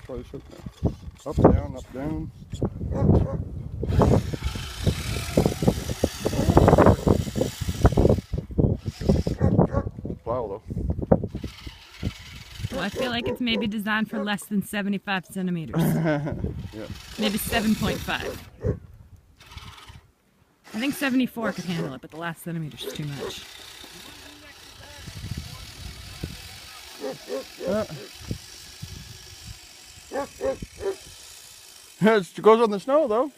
Try this up now. Up, down, up, down. Plow though. Well, I feel like it's maybe designed for less than 75 centimeters. Yeah. Maybe 7.5. I think 74 could handle it, but the last centimeter's too much. It goes on the snow though.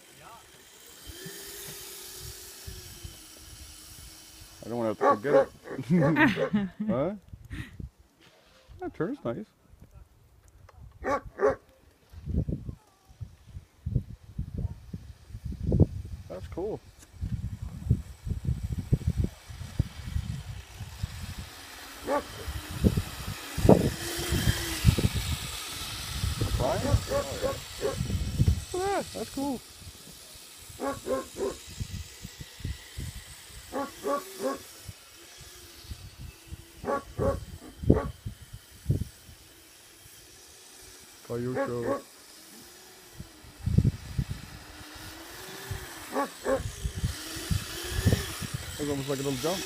I don't want to have to forget it. Huh? That turns nice. That's cool. Flying? Oh, yeah. Look at that. That's cool. Kyosho. That's almost like a little jump.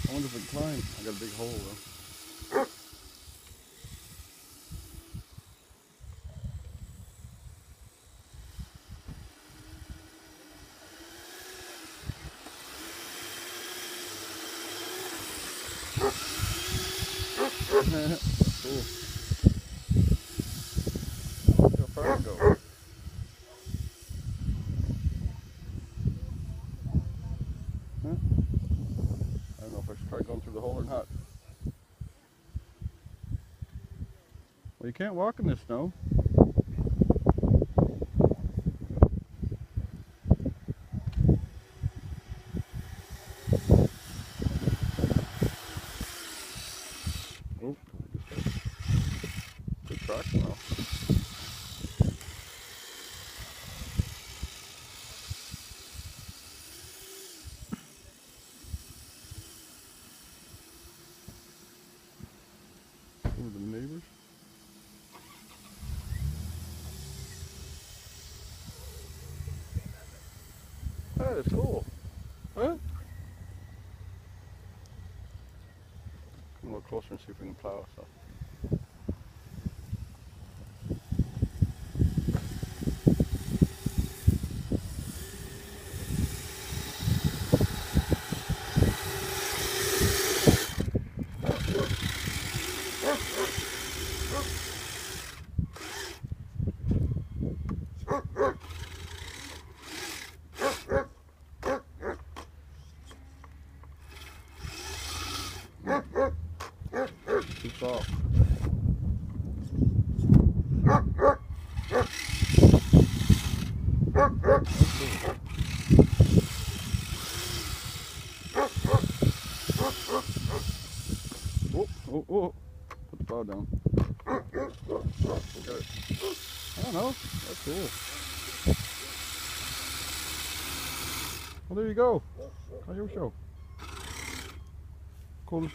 I wonder if it can climb. I got a big hole though. That's cool. Look how far it goes. Huh? I don't know if I should try going through the hole or not. Well, you can't walk in this snow. Oh, good traction though. Over the neighbors. That is cool. Huh? Come a little closer and see if we can plow stuff. Too soft. Oh, oh, oh. Put the plow down. Okay. I don't know. That's cool. Well, there you go. Kyosho. Cool.